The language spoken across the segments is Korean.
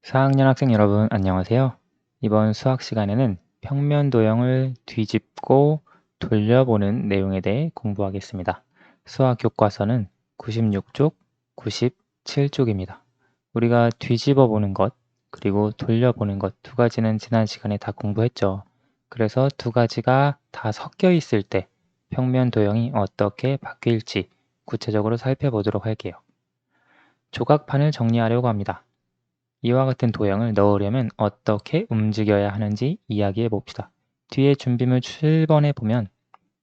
4학년 학생 여러분 안녕하세요. 이번 수학 시간에는 평면 도형을 뒤집고 돌려보는 내용에 대해 공부하겠습니다. 수학 교과서는 96쪽, 97쪽입니다. 우리가 뒤집어 보는 것, 그리고 돌려보는 것 두 가지는 지난 시간에 다 공부했죠. 그래서 두 가지가 다 섞여 있을 때 평면 도형이 어떻게 바뀔지 구체적으로 살펴보도록 할게요. 조각판을 정리하려고 합니다. 이와 같은 도형을 넣으려면 어떻게 움직여야 하는지 이야기해 봅시다. 뒤에 준비물 7번에 보면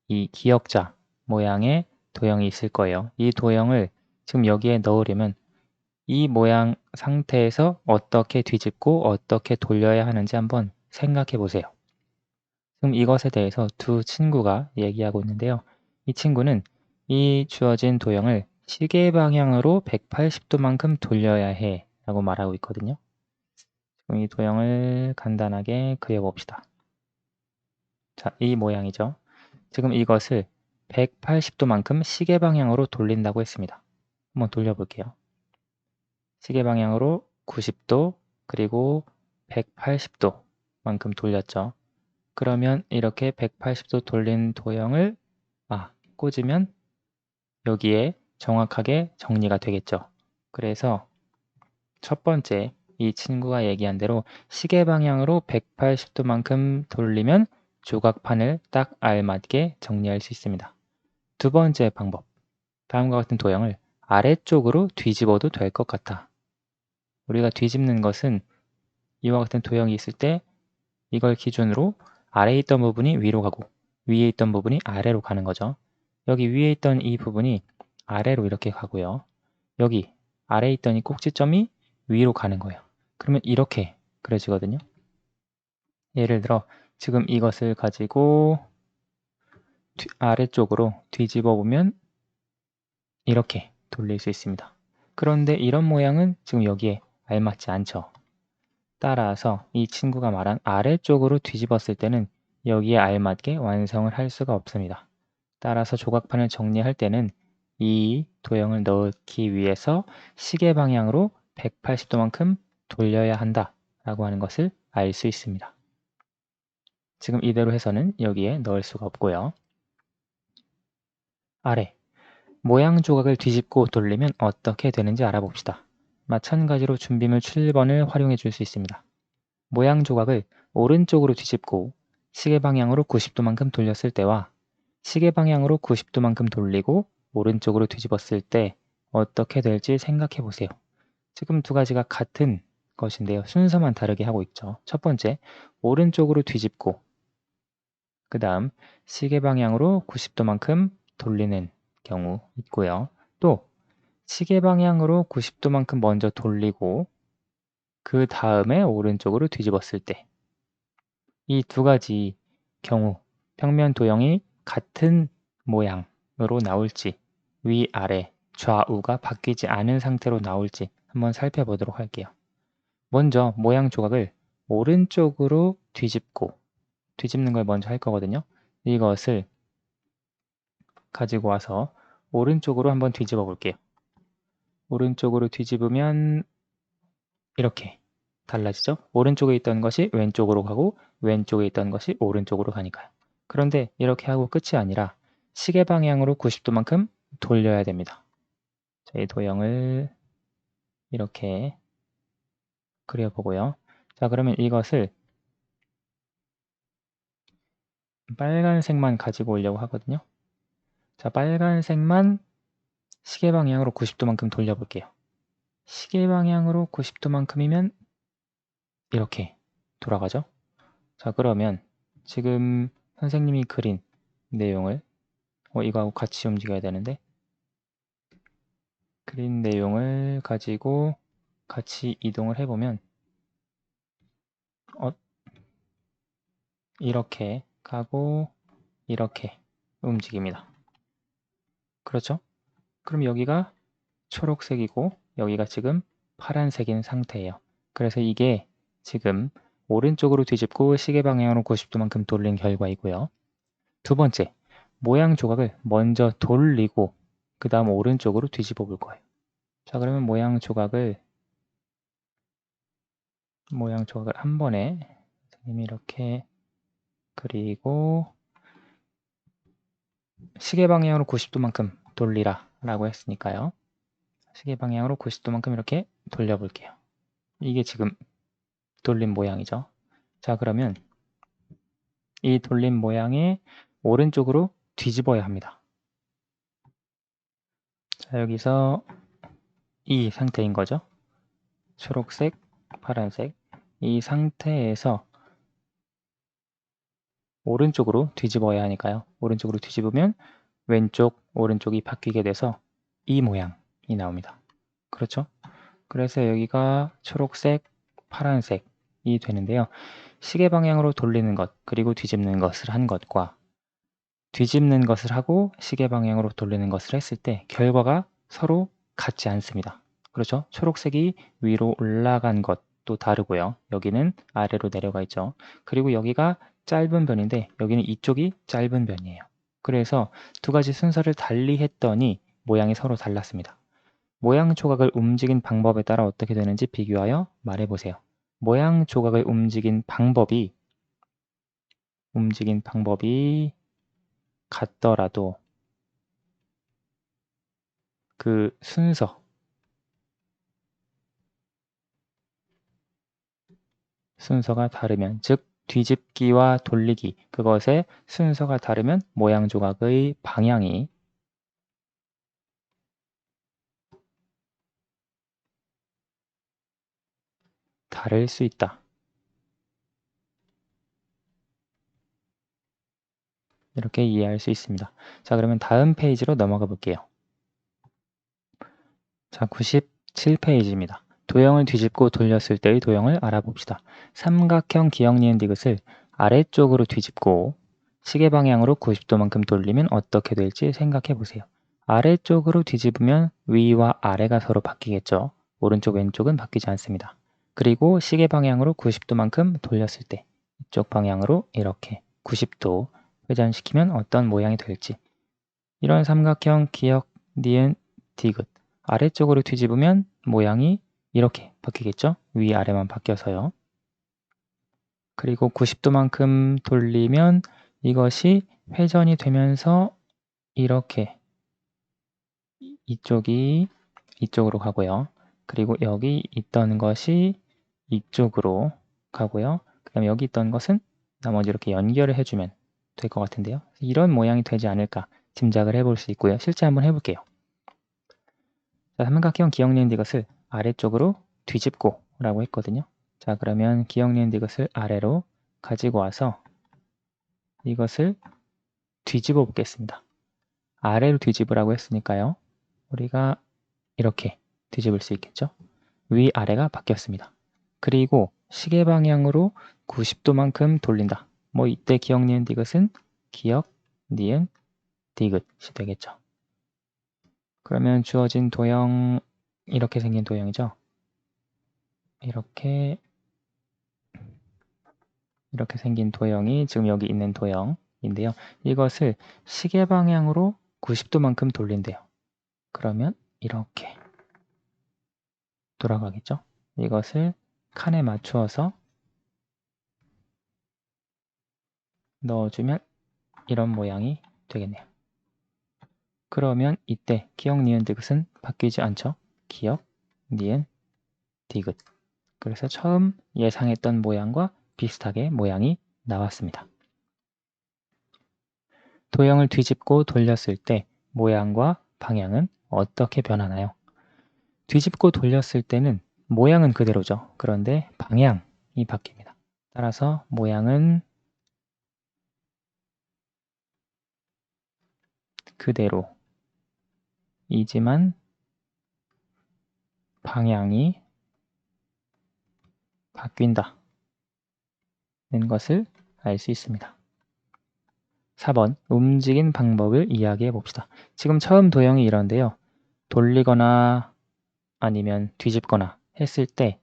이 기역자 모양의 도형이 있을 거예요. 이 도형을 지금 여기에 넣으려면 이 모양 상태에서 어떻게 뒤집고 어떻게 돌려야 하는지 한번 생각해 보세요. 지금 이것에 대해서 두 친구가 얘기하고 있는데요. 이 친구는 이 주어진 도형을 시계 방향으로 180도만큼 돌려야 해 라고 말하고 있거든요. 이 도형을 간단하게 그려봅시다. 자, 이 모양이죠. 지금 이것을 180도만큼 시계 방향으로 돌린다고 했습니다. 한번 돌려볼게요. 시계 방향으로 90도 그리고 180도만큼 돌렸죠. 그러면 이렇게 180도 돌린 도형을 꽂으면 여기에 정확하게 정리가 되겠죠. 그래서 첫 번째 이 친구가 얘기한 대로 시계 방향으로 180도만큼 돌리면 조각판을 딱 알맞게 정리할 수 있습니다. 두 번째 방법, 다음과 같은 도형을 아래쪽으로 뒤집어도 될 것 같아. 우리가 뒤집는 것은 이와 같은 도형이 있을 때 이걸 기준으로 아래에 있던 부분이 위로 가고 위에 있던 부분이 아래로 가는 거죠. 여기 위에 있던 이 부분이 아래로 이렇게 가고요. 여기 아래에 있던 이 꼭지점이 위로 가는 거예요. 그러면 이렇게 그려지거든요. 예를 들어 지금 이것을 가지고 아래쪽으로 뒤집어 보면 이렇게 돌릴 수 있습니다. 그런데 이런 모양은 지금 여기에 알맞지 않죠. 따라서 이 친구가 말한 아래쪽으로 뒤집었을 때는 여기에 알맞게 완성을 할 수가 없습니다. 따라서 조각판을 정리할 때는 이 도형을 넣기 위해서 시계 방향으로 180도만큼 돌려야 한다 라고 하는 것을 알 수 있습니다. 지금 이대로 해서는 여기에 넣을 수가 없고요. 아래, 모양 조각을 뒤집고 돌리면 어떻게 되는지 알아봅시다. 마찬가지로 준비물 7번을 활용해 줄 수 있습니다. 모양 조각을 오른쪽으로 뒤집고 시계 방향으로 90도만큼 돌렸을 때와 시계 방향으로 90도만큼 돌리고 오른쪽으로 뒤집었을 때 어떻게 될지 생각해 보세요. 지금 두 가지가 같은 것인데요. 순서만 다르게 하고 있죠. 첫 번째, 오른쪽으로 뒤집고 그 다음 시계 방향으로 90도만큼 돌리는 경우 있고요. 또 시계 방향으로 90도만큼 먼저 돌리고 그 다음에 오른쪽으로 뒤집었을 때 이 두 가지 경우 평면 도형이 같은 모양으로 나올지 위아래 좌우가 바뀌지 않은 상태로 나올지 한번 살펴보도록 할게요. 먼저 모양 조각을 오른쪽으로 뒤집는 걸 먼저 할 거거든요. 이것을 가지고 와서 오른쪽으로 한번 뒤집어 볼게요. 오른쪽으로 뒤집으면 이렇게 달라지죠? 오른쪽에 있던 것이 왼쪽으로 가고 왼쪽에 있던 것이 오른쪽으로 가니까요. 그런데 이렇게 하고 끝이 아니라 시계 방향으로 90도만큼 돌려야 됩니다. 이 도형을 이렇게 그려보고요. 자, 그러면 이것을 빨간색만 가지고 오려고 하거든요. 자, 빨간색만 시계 방향으로 90도만큼 돌려볼게요. 시계 방향으로 90도만큼이면 이렇게 돌아가죠. 자, 그러면 지금 선생님이 그린 내용을 이거하고 같이 움직여야 되는데 그린 내용을 가지고 같이 이동을 해보면 이렇게 가고 이렇게 움직입니다. 그렇죠? 그럼 여기가 초록색이고 여기가 지금 파란색인 상태예요. 그래서 이게 지금 오른쪽으로 뒤집고 시계 방향으로 90도만큼 돌린 결과이고요. 두 번째, 모양 조각을 먼저 돌리고 그 다음 오른쪽으로 뒤집어 볼 거예요. 자, 그러면 모양 조각을 모양 조각을 한 번에 선생님이 이렇게 그리고 시계 방향으로 90도만큼 돌리라 라고 했으니까요. 시계 방향으로 90도만큼 이렇게 돌려볼게요. 이게 지금 돌린 모양이죠. 자, 그러면 이 돌린 모양의 오른쪽으로 뒤집어야 합니다. 자, 여기서 이 상태인 거죠. 초록색, 파란색. 이 상태에서 오른쪽으로 뒤집어야 하니까요. 오른쪽으로 뒤집으면 왼쪽, 오른쪽이 바뀌게 돼서 이 모양이 나옵니다. 그렇죠? 그래서 여기가 초록색, 파란색이 되는데요. 시계 방향으로 돌리는 것, 그리고 뒤집는 것을 한 것과 뒤집는 것을 하고 시계 방향으로 돌리는 것을 했을 때 결과가 서로 같지 않습니다. 그렇죠? 초록색이 위로 올라간 것도 다르고요. 여기는 아래로 내려가 있죠. 그리고 여기가 짧은 변인데 여기는 이쪽이 짧은 변이에요. 그래서 두 가지 순서를 달리 했더니 모양이 서로 달랐습니다. 모양 조각을 움직인 방법에 따라 어떻게 되는지 비교하여 말해보세요. 모양 조각을 움직인 방법이 같더라도 그 순서가 다르면, 즉 뒤집기와 돌리기, 그것의 순서가 다르면 모양 조각의 방향이 다를 수 있다. 이렇게 이해할 수 있습니다. 자, 그러면 다음 페이지로 넘어가 볼게요. 자, 97페이지입니다. 도형을 뒤집고 돌렸을 때의 도형을 알아봅시다. 삼각형 기역 니은 디귿을 아래쪽으로 뒤집고 시계 방향으로 90도만큼 돌리면 어떻게 될지 생각해 보세요. 아래쪽으로 뒤집으면 위와 아래가 서로 바뀌겠죠. 오른쪽 왼쪽은 바뀌지 않습니다. 그리고 시계 방향으로 90도만큼 돌렸을 때 이쪽 방향으로 이렇게 90도 회전시키면 어떤 모양이 될지, 이런 삼각형 기역 니은 디귿 아래쪽으로 뒤집으면 모양이 이렇게 바뀌겠죠? 위아래만 바뀌어서요. 그리고 90도만큼 돌리면 이것이 회전이 되면서 이렇게 이쪽이 이쪽으로 가고요. 그리고 여기 있던 것이 이쪽으로 가고요. 그 다음에 여기 있던 것은 나머지 이렇게 연결을 해주면 될 것 같은데요. 이런 모양이 되지 않을까 짐작을 해볼 수 있고요. 실제 한번 해볼게요. 자, 삼각형 기역 니은 디귿을 아래쪽으로 뒤집고 라고 했거든요. 자, 그러면 기역 니은 디귿을 아래로 가지고 와서 이것을 뒤집어 보겠습니다. 아래로 뒤집으라고 했으니까요. 우리가 이렇게 뒤집을 수 있겠죠. 위아래가 바뀌었습니다. 그리고 시계 방향으로 90도만큼 돌린다. 뭐 이때 기역 니은 디귿은 기역 니은 디귿이 되겠죠. 그러면 주어진 도형, 이렇게 생긴 도형이죠. 이렇게 생긴 도형이 지금 여기 있는 도형인데요. 이것을 시계 방향으로 90도만큼 돌린대요. 그러면 이렇게 돌아가겠죠. 이것을 칸에 맞추어서 넣어주면 이런 모양이 되겠네요. 그러면 이때 기역 니은 디귿은 바뀌지 않죠. 기역 니은 디귿. 그래서 처음 예상했던 모양과 비슷하게 모양이 나왔습니다. 도형을 뒤집고 돌렸을 때 모양과 방향은 어떻게 변하나요? 뒤집고 돌렸을 때는 모양은 그대로죠. 그런데 방향이 바뀝니다. 따라서 모양은 그대로이지만 방향이 바뀐다는 것을 알 수 있습니다. 4번, 움직인 방법을 이야기해 봅시다. 지금 처음 도형이 이런데요. 돌리거나 아니면 뒤집거나 했을 때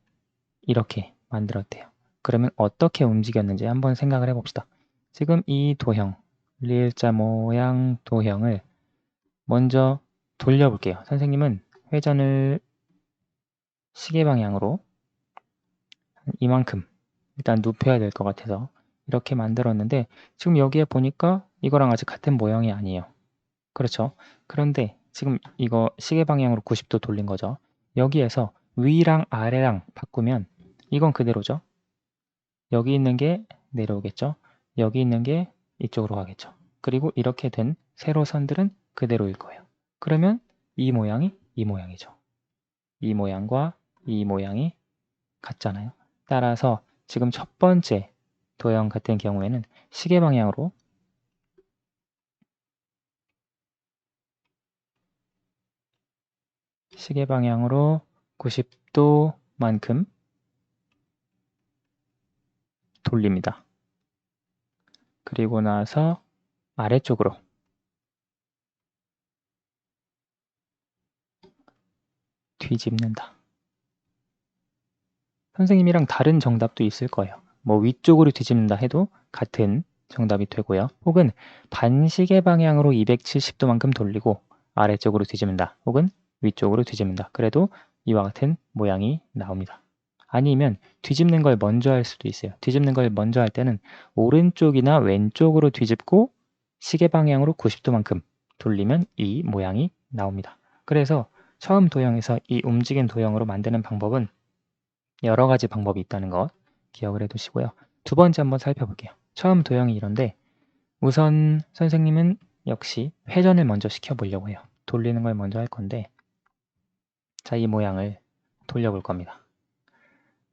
이렇게 만들었대요. 그러면 어떻게 움직였는지 한번 생각을 해봅시다. 지금 이 도형, 리을자 모양 도형을 먼저 돌려볼게요. 선생님은 회전을 시계 방향으로 이만큼 일단 눕혀야 될 것 같아서 이렇게 만들었는데 지금 여기에 보니까 이거랑 아직 같은 모양이 아니에요. 그렇죠? 그런데 지금 이거 시계 방향으로 90도 돌린 거죠. 여기에서 위랑 아래랑 바꾸면 이건 그대로죠. 여기 있는 게 내려오겠죠. 여기 있는 게 이쪽으로 가겠죠. 그리고 이렇게 된 세로선들은 그대로일 거예요. 그러면 이 모양이 이 모양이죠. 이 모양과 이 모양이 같잖아요. 따라서 지금 첫 번째 도형 같은 경우에는 시계 방향으로 90도만큼 돌립니다. 그리고 나서 아래쪽으로 뒤집는다. 선생님이랑 다른 정답도 있을 거예요. 뭐 위쪽으로 뒤집는다 해도 같은 정답이 되고요. 혹은 반시계 방향으로 270도만큼 돌리고 아래쪽으로 뒤집는다. 혹은 위쪽으로 뒤집는다. 그래도 이와 같은 모양이 나옵니다. 아니면 뒤집는 걸 먼저 할 수도 있어요. 뒤집는 걸 먼저 할 때는 오른쪽이나 왼쪽으로 뒤집고 시계 방향으로 90도만큼 돌리면 이 모양이 나옵니다. 그래서 처음 도형에서 이 움직인 도형으로 만드는 방법은 여러 가지 방법이 있다는 것 기억을 해두시고요. 두 번째 한번 살펴볼게요. 처음 도형이 이런데 우선 선생님은 역시 회전을 먼저 시켜보려고 해요. 돌리는 걸 먼저 할 건데 자, 이 모양을 돌려볼 겁니다.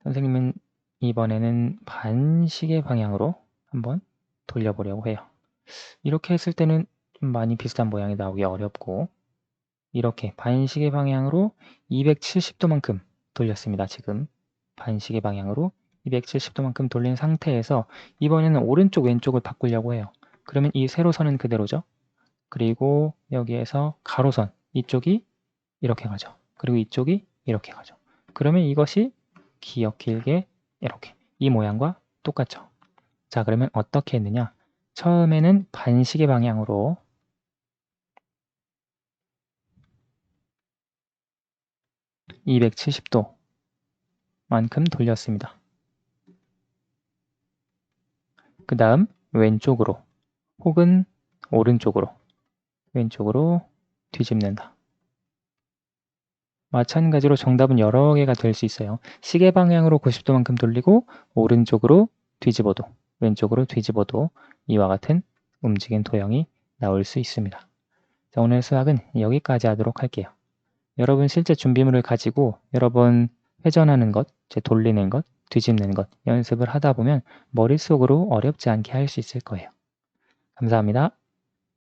선생님은 이번에는 반시계 방향으로 한번 돌려보려고 해요. 이렇게 했을 때는 좀 많이 비슷한 모양이 나오기 어렵고 이렇게 반시계 방향으로 270도만큼 돌렸습니다. 지금 반시계 방향으로 270도만큼 돌린 상태에서 이번에는 오른쪽 왼쪽을 바꾸려고 해요. 그러면 이 세로선은 그대로죠. 그리고 여기에서 가로선 이쪽이 이렇게 가죠. 그리고 이쪽이 이렇게 가죠. 그러면 이것이 기역 길게 이렇게 이 모양과 똑같죠. 자, 그러면 어떻게 했느냐? 처음에는 반시계 방향으로 270도만큼 돌렸습니다. 그 다음 왼쪽으로 혹은 오른쪽으로 왼쪽으로 뒤집는다. 마찬가지로 정답은 여러 개가 될 수 있어요. 시계 방향으로 90도만큼 돌리고 오른쪽으로 뒤집어도 왼쪽으로 뒤집어도 이와 같은 움직인 도형이 나올 수 있습니다. 자, 오늘 수학은 여기까지 하도록 할게요. 여러분 실제 준비물을 가지고 여러 번 회전하는 것, 돌리는 것, 뒤집는 것 연습을 하다 보면 머릿속으로 어렵지 않게 할 수 있을 거예요. 감사합니다.